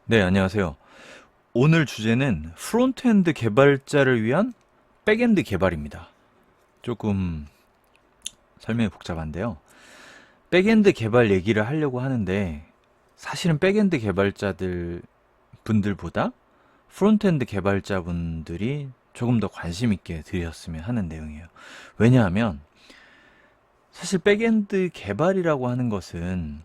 네, 안녕하세요. 오늘 주제는 프론트엔드 개발자를 위한 백엔드 개발입니다. 조금 설명이 복잡한데요. 백엔드 개발 얘기를 하려고 하는데 사실은 백엔드 개발자들 분들보다 프론트엔드 개발자분들이 조금 더 관심 있게 들으셨으면 하는 내용이에요. 왜냐하면 사실 백엔드 개발이라고 하는 것은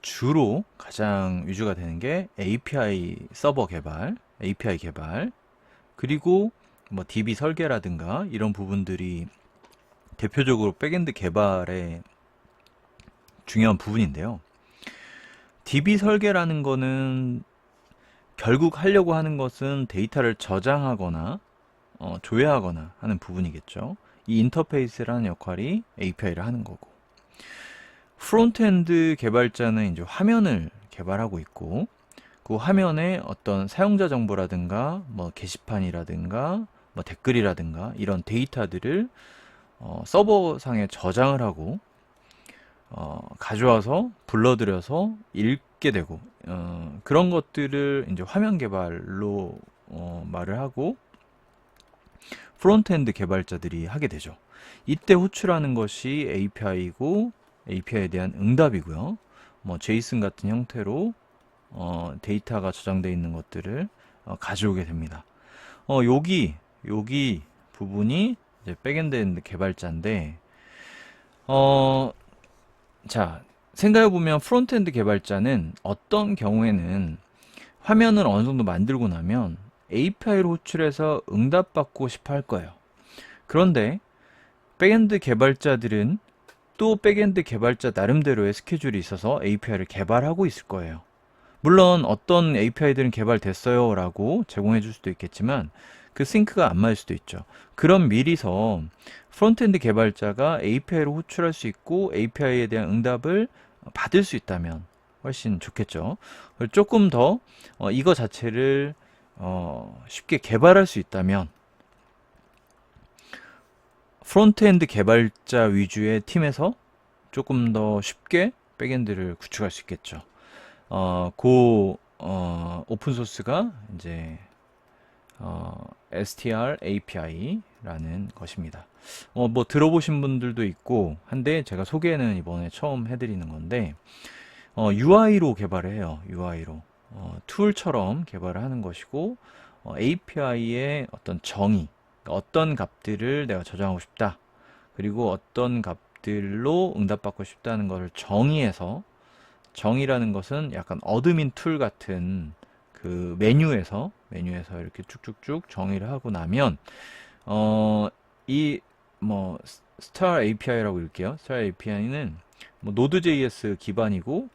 주로 가장 위주가 되는 게 API 서버 개발, API 개발, 그리고 뭐 DB 설계라든가 이런 부분들이 대표적으로 백엔드 개발의 중요한 부분인데요. DB 설계라는 거는 결국 하려고 하는 것은 데이터를 저장하거나 조회하거나 하는 부분이겠죠. 이 인터페이스라는 역할이 API를 하는 거고. 프론트엔드 개발자는 이제 화면을 개발하고 있고, 그 화면에 어떤 사용자 정보라든가 뭐 게시판이라든가 뭐 댓글이라든가 이런 데이터들을 서버상에 저장을 하고 가져와서 불러들여서 읽게 되고 그런 것들을 이제 화면 개발로 말을 하고 프론트엔드 개발자들이 하게 되죠. 이때 호출하는 것이 API이고 API에 대한 응답이고요. 뭐 제이슨 같은 형태로 데이터가 저장되어 있는 것들을 가져오게 됩니다. 여기 부분이 이제 백엔드 개발자인데, 어, 자, 생각해보면 프론트엔드 개발자는 어떤 경우에는 화면을 어느 정도 만들고 나면 API로 호출해서 응답받고 싶어 할 거예요. 그런데 백엔드 개발자들은 또 백엔드 개발자 나름대로의 스케줄이 있어서 API를 개발하고 있을 거예요. 물론 어떤 API들은 개발됐어요 라고 제공해 줄 수도 있겠지만 그 싱크가 안 맞을 수도 있죠. 그럼 미리서 프론트엔드 개발자가 API로 호출할 수 있고 API에 대한 응답을 받을 수 있다면 훨씬 좋겠죠. 조금 더 이거 자체를 쉽게 개발할 수 있다면 프론트엔드 개발자 위주의 팀에서 조금 더 쉽게 백엔드를 구축할 수 있겠죠. 오픈 소스가 이제 str API라는 것입니다. 뭐 들어보신 분들도 있고 한데 제가 소개는 이번에 처음 해드리는 건데 UI로 개발을 해요. UI로 툴처럼 개발을 하는 것이고 API의 어떤 정의, 어떤 값들을 내가 저장하고 싶다. 그리고 어떤 값들로 응답받고 싶다는 것을 정의해서 정의라는 것은 약간 어드민 툴 같은 그 메뉴에서 이렇게 쭉쭉쭉 정의를 하고 나면 이 뭐 스타 API라고 읽게요. 스타 API는 뭐 노드.js 기반이고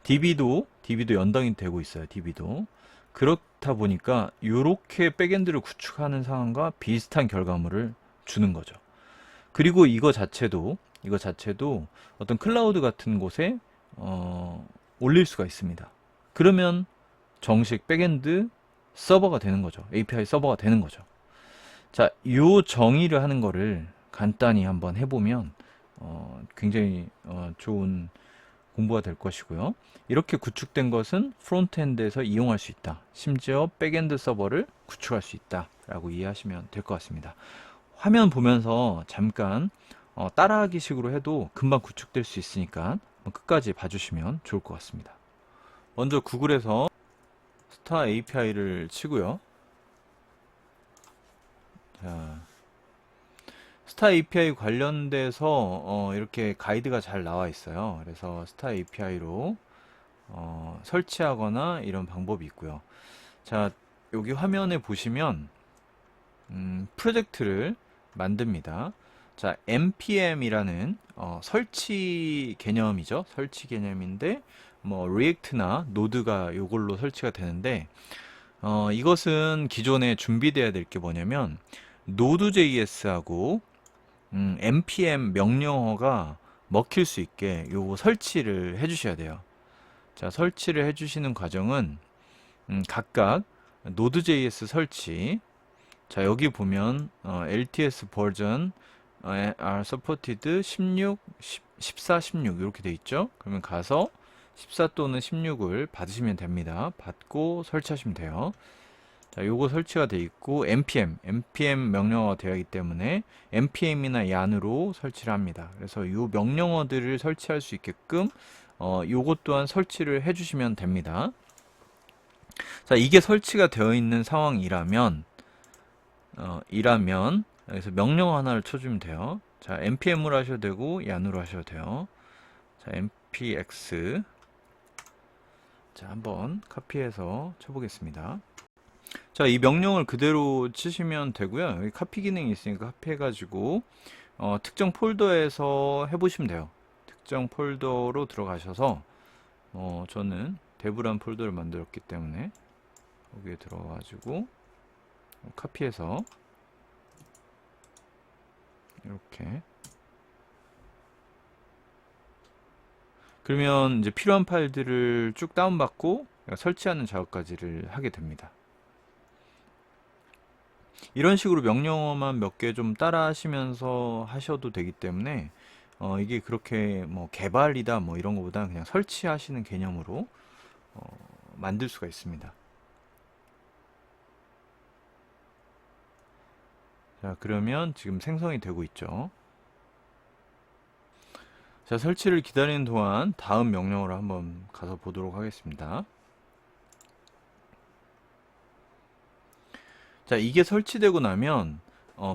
DB도 연동이 되고 있어요. DB도 그렇다 보니까 이렇게 백엔드를 구축하는 상황과 비슷한 결과물을 주는 거죠. 그리고 이거 자체도 어떤 클라우드 같은 곳에 올릴 수가 있습니다. 그러면 정식 백엔드 서버가 되는 거죠. API 서버가 되는 거죠. 자, 요 정의를 하는 거를 간단히 한번 해보면 굉장히 좋은 공부가 될 것이고요. 이렇게 구축된 것은 프론트엔드에서 이용할 수 있다. 심지어 백엔드 서버를 구축할 수 있다. 라고 이해하시면 될 것 같습니다. 화면 보면서 잠깐 따라하기 식으로 해도 금방 구축될 수 있으니까 끝까지 봐주시면 좋을 것 같습니다. 먼저 구글에서 스타 API를 치고요. 자, 스타 API 관련돼서 이렇게 가이드가 잘 나와 있어요. 그래서 스타 API로 설치하거나 이런 방법이 있고요. 자, 여기 화면에 보시면 프로젝트를 만듭니다. 자, npm이라는 설치 개념이죠. 설치 개념인데 뭐 리액트나 노드가 이걸로 설치가 되는데 이것은 기존에 준비돼야 될 게 뭐냐면 노드.js하고 npm 명령어가 먹힐 수 있게 요거 설치를 해 주셔야 돼요. 자, 설치를 해 주시는 과정은 각각 노드.js 설치. 자, 여기 보면 LTS 버전 are supported 16, 14, 16 이렇게 돼 있죠. 그러면 가서 14 또는 16을 받으시면 됩니다. 받고 설치하시면 돼요. 자, 요거 설치가 돼 있고 npm 명령어가 되어 있기 때문에 npm이나 yan으로 설치를 합니다. 그래서 요 명령어들을 설치할 수 있게끔 요것 또한 설치를 해주시면 됩니다. 자, 이게 설치가 되어 있는 상황이라면 여기서 명령어 하나를 쳐주면 돼요. 자, npm으로 하셔도 되고 yan으로 하셔도 돼요. 자, npx. 자, 한번 카피해서 쳐보겠습니다. 자, 이 명령을 그대로 치시면 되고요. 여기 카피 기능이 있으니까 카피해가지고 특정 폴더에서 해보시면 돼요. 특정 폴더로 들어가셔서 저는 dev란 폴더를 만들었기 때문에 거기에 들어가가지고 카피해서 이렇게, 그러면 이제 필요한 파일들을 쭉 다운받고 설치하는 작업까지를 하게 됩니다. 이런 식으로 명령어만 몇 개 좀 따라 하시면서 하셔도 되기 때문에 이게 그렇게 뭐 개발이다 뭐 이런 거보다 그냥 설치하시는 개념으로 만들 수가 있습니다. 자, 그러면 지금 생성이 되고 있죠. 자, 설치를 기다리는 동안 다음 명령어로 한번 가서 보도록 하겠습니다. 자, 이게 설치되고 나면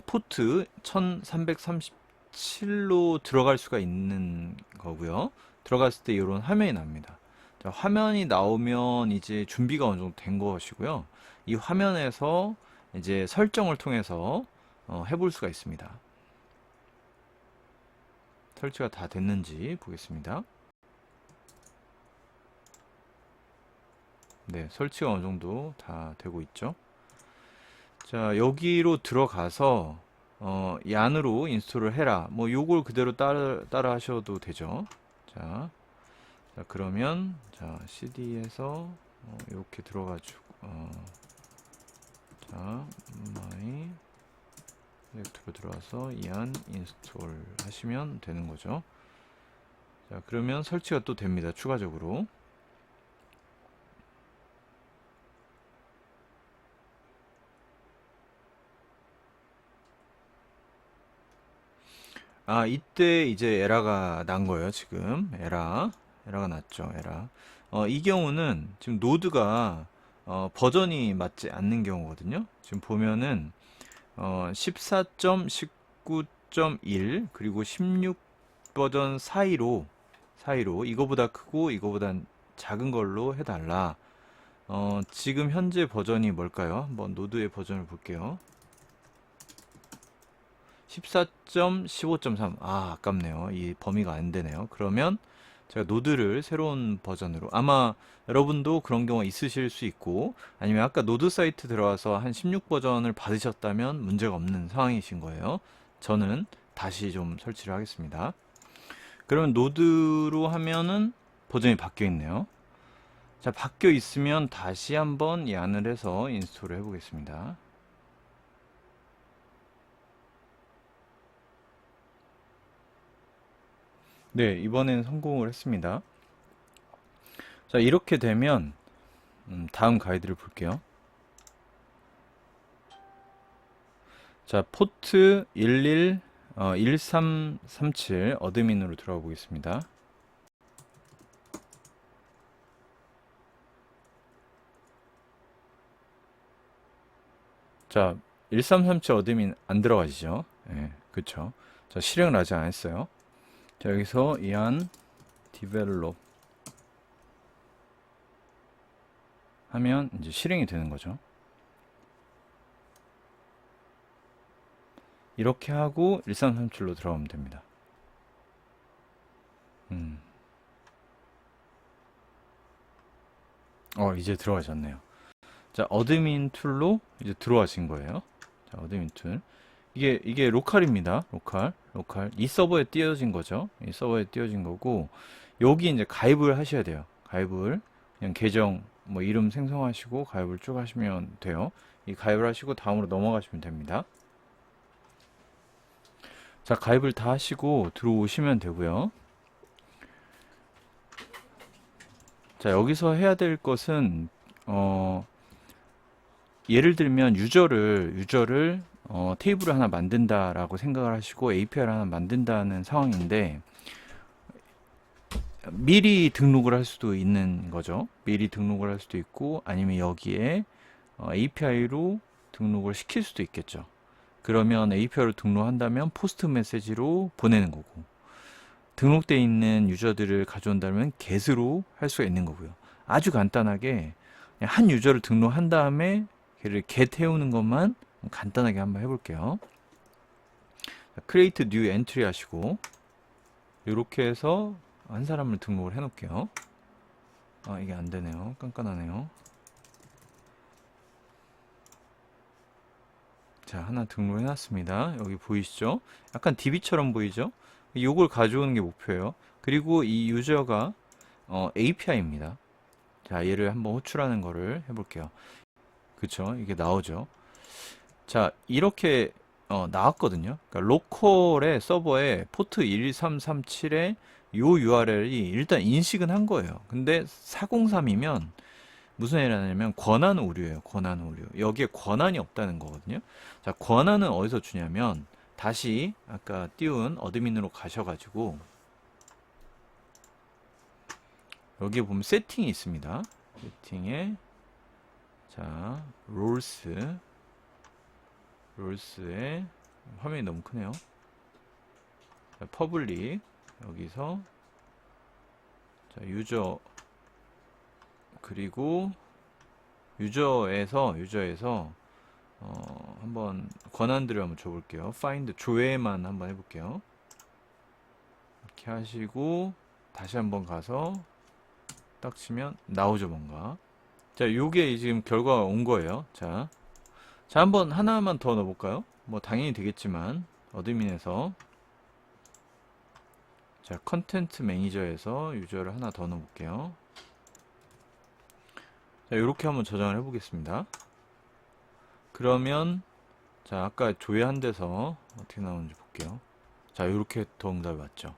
포트 1337로 들어갈 수가 있는 거고요. 들어갔을 때 이런 화면이 납니다. 자, 화면이 나오면 이제 준비가 어느 정도 된 것이고요. 이 화면에서 이제 설정을 통해서 해볼 수가 있습니다. 설치가 다 됐는지 보겠습니다. 네, 설치가 어느 정도 다 되고 있죠. 자, 여기로 들어가서 yan으로 인스톨을 해라. 뭐 요걸 그대로 따라 하셔도 되죠. 자, 그러면 자, cd에서 이렇게 들어가지고 자, my 디렉토리로 들어와서 yan 인스톨 하시면 되는 거죠. 자, 그러면 설치가 또 됩니다. 추가적으로. 아, 이때 이제 에러가 난 거예요. 지금 에러가 났죠. 이 경우는 지금 노드가 버전이 맞지 않는 경우거든요. 지금 보면은 14.19.1 그리고 16 버전 사이로 이거보다 크고 이거보다 작은 걸로 해달라. 지금 현재 버전이 뭘까요? 한번 노드의 버전을 볼게요. 14.15.3. 아, 아깝네요. 이 범위가 안 되네요. 그러면 제가 노드를 새로운 버전으로, 아마 여러분도 그런 경우가 있으실 수 있고, 아니면 아까 노드 사이트 들어와서 한 16 버전을 받으셨다면 문제가 없는 상황이신 거예요. 저는 다시 좀 설치를 하겠습니다. 그러면 노드로 하면은 버전이 바뀌어 있네요. 자, 바뀌어 있으면 다시 한번 yan을 해서 인스톨을 해보겠습니다. 네, 이번엔 성공을 했습니다. 자, 이렇게 되면 다음 가이드를 볼게요. 자, 포트 1337 어드민으로 들어가 보겠습니다. 자, 1337 어드민 안 들어가시죠? 네, 그쵸. 자, 실행을 아직 안 했어요. 자, 여기서 yan develop 하면 이제 실행이 되는 거죠. 이렇게 하고 1337로 들어가면 됩니다. 이제 들어가셨네요. 자, 어드민 툴로 이제 들어가신 거예요. 자, 어드민 툴. 이게 로컬입니다. 로컬. 이 서버에 띄워진 거죠. 이 서버에 띄워진 거고, 여기 이제 가입을 하셔야 돼요. 가입을. 그냥 계정, 뭐 이름 생성하시고 가입을 쭉 하시면 돼요. 이 가입을 하시고 다음으로 넘어가시면 됩니다. 자, 가입을 다 하시고 들어오시면 되고요. 자, 여기서 해야 될 것은 예를 들면 유저를 테이블을 하나 만든다라고 생각을 하시고 API를 하나 만든다는 상황인데, 미리 등록을 할 수도 있는 거죠. 미리 등록을 할 수도 있고, 아니면 여기에 API로 등록을 시킬 수도 있겠죠. 그러면 API로 등록한다면 포스트 메시지로 보내는 거고, 등록되어 있는 유저들을 가져온다면 get으로 할 수가 있는 거고요. 아주 간단하게 그냥 한 유저를 등록한 다음에 걔를 get 해오는 것만 간단하게 한번 해볼게요. create new entry 하시고, 이렇게 해서 한 사람을 등록을 해 놓을게요. 이게 안 되네요. 깐깐하네요. 자, 하나 등록해 놨습니다. 여기 보이시죠? 약간 DB처럼 보이죠? 요걸 가져오는 게 목표예요. 그리고 이 유저가 API입니다. 자, 얘를 한번 호출하는 거를 해볼게요. 그쵸? 이게 나오죠? 자, 이렇게 나왔거든요. 그러니까 로컬의 서버에 포트 1337에 요 URL이 일단 인식은 한 거예요. 근데 403이면 무슨 일이 나냐면 권한 오류예요. 권한 오류. 여기에 권한이 없다는 거거든요. 자, 권한은 어디서 주냐면 다시 아까 띄운 어드민으로 가셔가지고 여기에 보면 세팅이 있습니다. 세팅에 자, 롤스에 화면이 너무 크네요. 자, 퍼블릭 여기서 자, 유저 그리고 유저에서 한번 권한들을 한번 줘볼게요. find 조회만 한번 해볼게요. 이렇게 하시고 다시 한번 가서 딱 치면 나오죠, 뭔가. 자, 요게 지금 결과가 온 거예요. 자, 한번 하나만 더 넣어볼까요? 뭐 당연히 되겠지만 어드민에서 자, 컨텐트 매니저에서 유저를 하나 더 넣어볼게요. 자, 이렇게 한번 저장을 해보겠습니다. 그러면 자, 아까 조회한 데서 어떻게 나오는지 볼게요. 자, 이렇게 더 응답이 왔죠.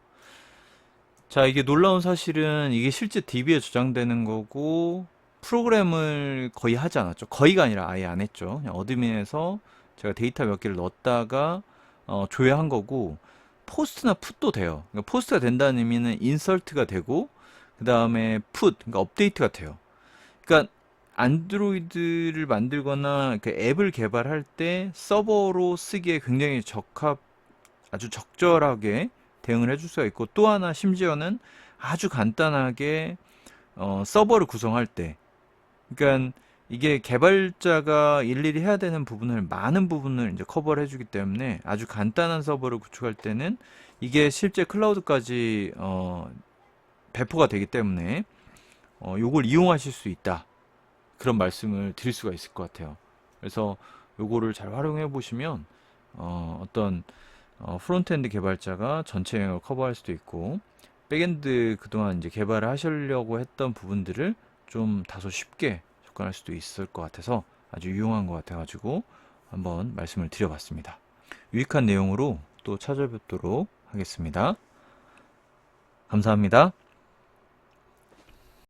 자, 이게 놀라운 사실은 이게 실제 DB에 저장되는 거고 프로그램을 거의 하지 않았죠. 거의가 아니라 아예 안 했죠. 그냥 어드민에서 제가 데이터 몇 개를 넣었다가 조회한 거고, 포스트나 풋도 돼요. 그러니까 포스트가 된다는 의미는 인설트가 되고 그 다음에 풋, 그러니까 업데이트가 돼요. 그러니까 안드로이드를 만들거나 그 앱을 개발할 때 서버로 쓰기에 굉장히 아주 적절하게 대응을 해줄 수가 있고, 또 하나 심지어는 아주 간단하게 서버를 구성할 때, 그러니까 이게 개발자가 일일이 해야 되는 부분을 많은 부분을 이제 커버를 해주기 때문에 아주 간단한 서버를 구축할 때는 이게 실제 클라우드까지 배포가 되기 때문에 요걸 이용하실 수 있다, 그런 말씀을 드릴 수가 있을 것 같아요. 그래서 요거를 잘 활용해 보시면 어떤 프론트엔드 개발자가 전체 영역을 커버할 수도 있고, 백엔드 그동안 이제 개발을 하시려고 했던 부분들을 좀 다소 쉽게 접근할 수도 있을 것 같아서 아주 유용한 것 같아가지고 한번 말씀을 드려봤습니다. 유익한 내용으로 또 찾아뵙도록 하겠습니다. 감사합니다.